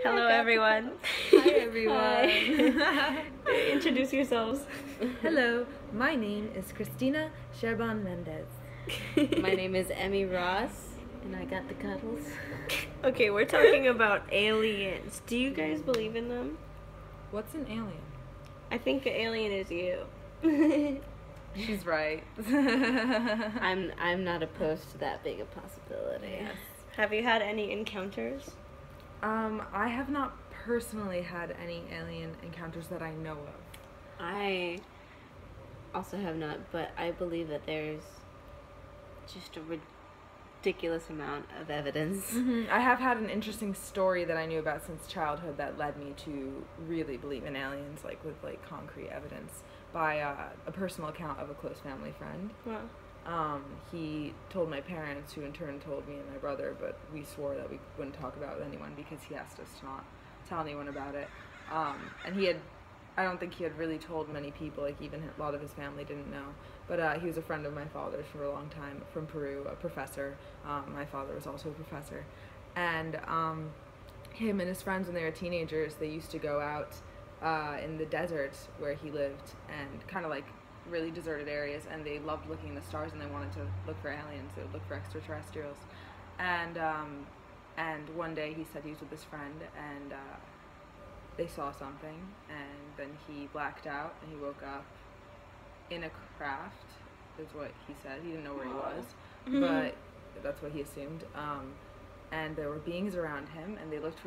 Hello, everyone. Hi, everyone. Hi. Introduce yourselves. Hello, my name is Christina Sherban Mendez. My name is Emmy Ross, and I got the cuddles. Okay, we're talking about aliens. Do you guys believe in them? What's an alien? I think an alien is you. She's right. I'm not opposed to that big a possibility. Yes. Have you had any encounters? I have not personally had any alien encounters that I know of. I also have not, but I believe that there's just a ridiculous amount of evidence. I have had an interesting story that I knew about since childhood that led me to really believe in aliens, like with like concrete evidence, by a personal account of a close family friend. Wow. He told my parents, who in turn told me and my brother, but we swore that we wouldn't talk about it with anyone because he asked us to not tell anyone about it. And I don't think he had really told many people, like even a lot of his family didn't know. But he was a friend of my father's for a long time, from Peru, a professor. My father was also a professor. And him and his friends, when they were teenagers, they used to go out in the desert where he lived, and kind of like really deserted areas, and they loved looking at the stars, and they wanted to look for aliens. They would look for extraterrestrials. And one day he said he was with his friend, and they saw something, and then he blacked out, and he woke up in a craft, is what he said. He didn't know where he was, but that's what he assumed. And there were beings around him, and they looked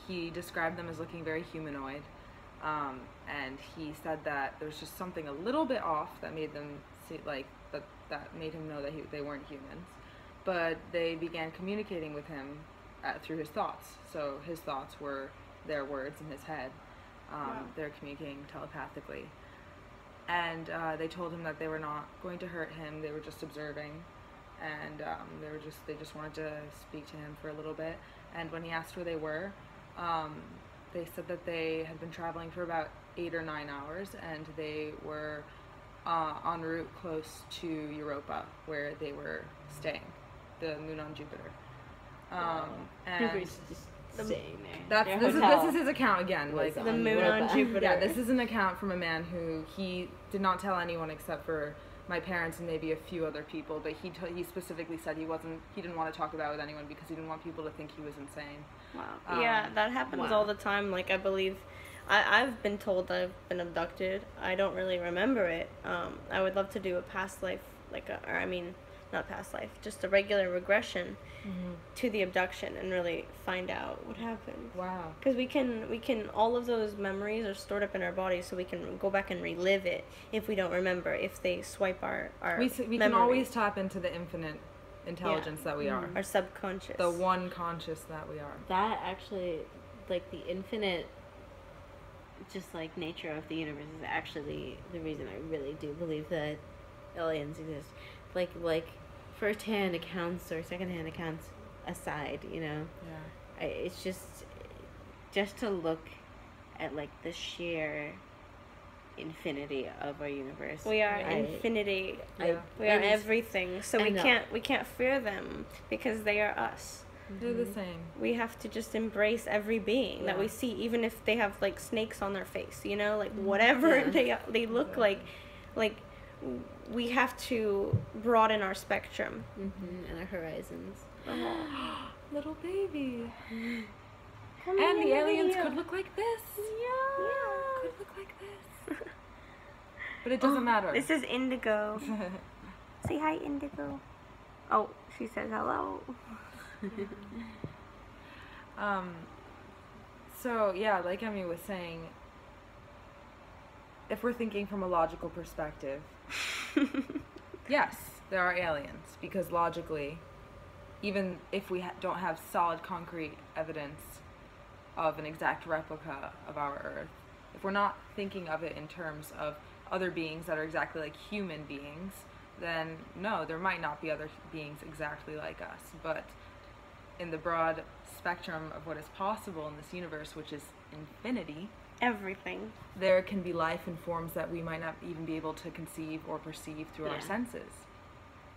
he described them as looking very humanoid. And he said that there was just something a little bit off that made them see, like, that made him know that they weren't humans. But they began communicating with him through his thoughts. So his thoughts were their words in his head. They're communicating telepathically. And they told him that they were not going to hurt him. They were just observing. And they just wanted to speak to him for a little bit. And when he asked where they were, they said that they had been traveling for about 8 or 9 hours, and they were en route close to Europa, where they were staying, the moon on Jupiter. And Just staying there. this is his account again, like the moon on Jupiter. Yeah, this is an account from a man who he did not tell anyone except for my parents and maybe a few other people, but he specifically said he didn't want to talk about it with anyone because he didn't want people to think he was insane. Wow. Yeah, that happens all the time. Like, I believe, I've been told that I've been abducted. I don't really remember it. I would love to do a past life, not past life, just a regular regression to the abduction and really find out what happened. Wow. Because we can, all of those memories are stored up in our bodies, so we can go back and relive it if we don't remember, if they swipe our We can always tap into the infinite intelligence that we are. Our subconscious. The one conscious that we are. That actually, like, the infinite, just like nature of the universe is actually the reason I really do believe that aliens exist. Like first-hand accounts or second-hand accounts aside, you know. Yeah. It's just to look at, like, the sheer infinity of our universe. We are infinity. We are everything. So we can't fear them because they are us. They're the same. We have to just embrace every being that we see, even if they have, like, snakes on their face, you know, like whatever they look like we have to broaden our spectrum and our horizons. Little baby. And the aliens could look like this. Yeah. Could look like this. But it doesn't matter. This is Indigo. Say hi, Indigo. Oh, she says hello. So yeah, like Emmy was saying, if we're thinking from a logical perspective, yes, there are aliens, because logically, even if we don't have solid concrete evidence of an exact replica of our Earth, if we're not thinking of it in terms of other beings that are exactly like human beings, then no, there might not be other beings exactly like us. But in the broad spectrum of what is possible in this universe, which is infinity, everything, there can be life in forms that we might not even be able to conceive or perceive through our senses.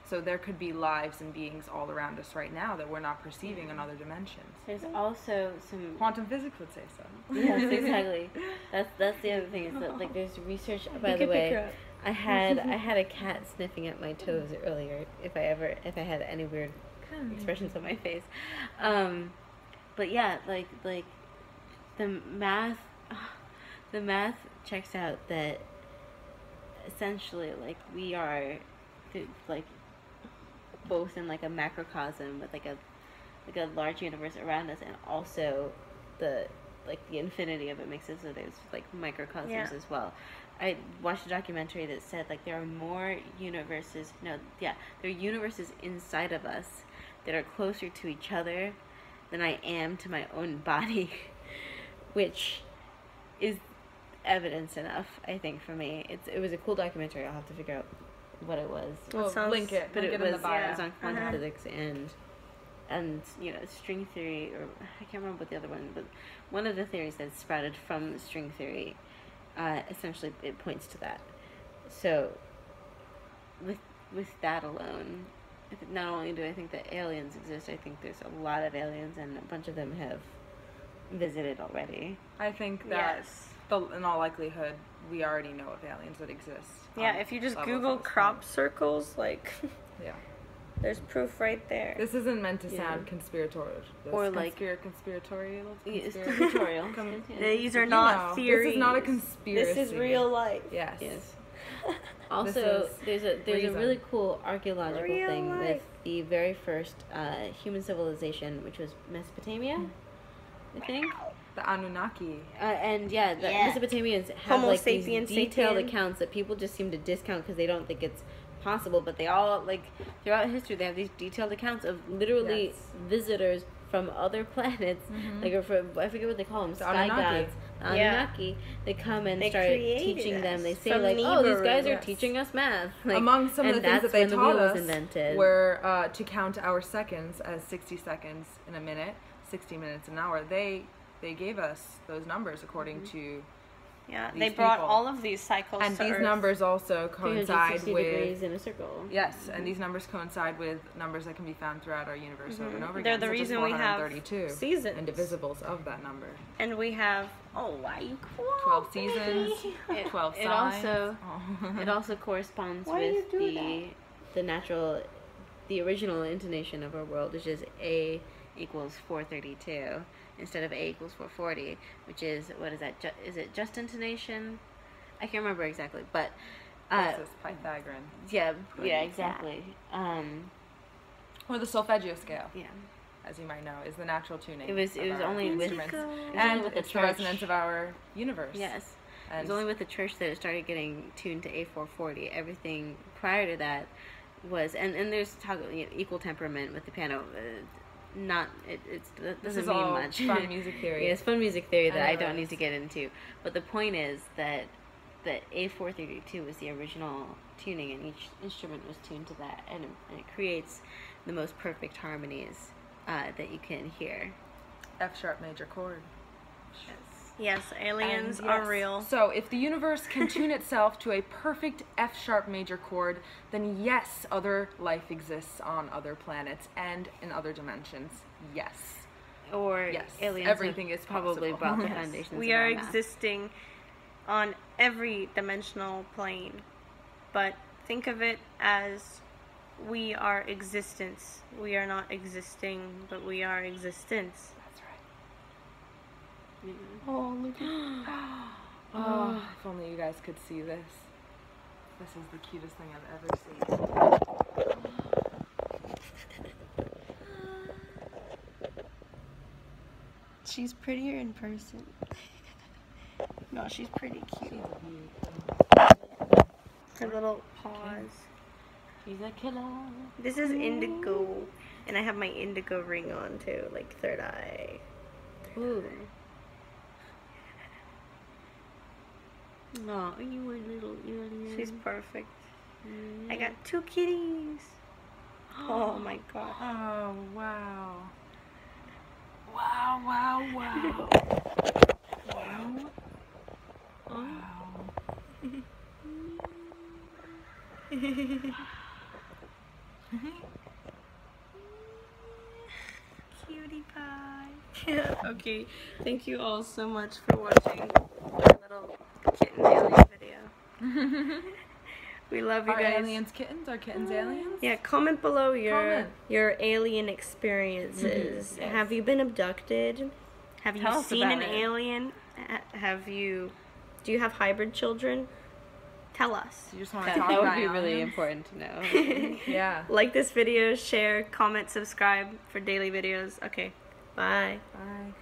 So there could be lives and beings all around us right now that we're not perceiving in other dimensions. There's also some Quantum physics would say so. Yes, exactly. That's the other thing is that like there's research. By the way, I had a cat sniffing at my toes earlier. If I had any weird expressions on my face, but yeah, like the math checks out that essentially like we are like both in like a macrocosm with like a large universe around us, and also the infinity of it makes it so there's like microcosms as well. I watched a documentary that said like there are more universes. There are universes inside of us that are closer to each other than I am to my own body, which is evidence enough, I think, for me. It was a cool documentary. I'll have to figure out what it was. We'll link it. But it was was on quantum physics and string theory, or I can't remember what the other one, but one of the theories that sprouted from string theory, essentially it points to that. So with that alone, not only do I think that aliens exist, I think there's a lot of aliens, and a bunch of them have visited already. I think that in all likelihood, we already know of aliens that exist. Yeah, if you just Google crop circles, like, there's proof right there. This isn't meant to sound conspiratorial. Or like conspiratorial. Conspiratorial. These are not theories. This is not a conspiracy. This is real life. Yes. Also, there's a really cool archaeological thing with the very first human civilization, which was Mesopotamia, I think. The Anunnaki. And the Mesopotamians have Homo like these sapien detailed sapien. accounts that people just seem to discount because they don't think it's possible, but they all, like, throughout history, they have these detailed accounts of literally visitors from other planets, like, or from, I forget what they call them, sky gods, the Anunnaki. They come and start teaching them. They say, like, oh, these guys are teaching us math. Like, among some of the things that they taught us invented. were to count our seconds as 60 seconds in a minute, 60 minutes an hour. They gave us those numbers according to they brought all of these cycles and to these Earth. numbers also coincide with degrees in a circle. Yes, and these numbers coincide with numbers that can be found throughout our universe over and over They're again. the reason we have seasons. Indivisibles of that number. And we have 12 seasons, 12 signs. It also corresponds with the original intonation of our world, which is A equals 432 instead of A equals 440, which is, what is that? Is it just intonation? I can't remember exactly, but this is Pythagorean. Yeah, exactly. Or the solfeggio scale. Yeah. As you might know, is the natural tuning. It was only with instruments. and With it's the resonance of our universe. Yes. And it was only with the church that it started getting tuned to A440. Everything prior to that was, and there's equal temperament with the piano. It doesn't mean much. Fun music theory. It's fun music theory that I don't need to get into. But the point is that A432 was the original tuning, and each instrument was tuned to that, and it creates the most perfect harmonies that you can hear. F sharp major chord. Yes, aliens are real. So if the universe can tune itself to a perfect F sharp major chord, then yes, other life exists on other planets and in other dimensions. Yes. Or aliens everything is probably possible. brought the foundations. We are existing on every dimensional plane, but think of it as we are existence. We are not existing, but we are existence. Oh, look at oh, if only you guys could see this. This is the cutest thing I've ever seen. She's prettier in person. No, she's pretty cute. Her little paws. She's a killer. This is indigo, and I have my indigo ring on too, like third eye. Ooh. Oh, you a little. She's perfect. I got 2 kitties. Oh my god. Oh, wow. Wow, wow, wow. Wow. Wow. Okay. Thank you all so much for watching our little kitten alien video. We love you Are guys. aliens kittens? Are kittens aliens? Yeah, comment below Comment. your alien experiences. Yes. Have you been abducted? Have Tell you us seen an about it. alien? Do you have hybrid children? Tell us. You just want to That talk would about be really aliens? important to know. Yeah. Like this video, share, comment, subscribe for daily videos. Okay, bye. Bye.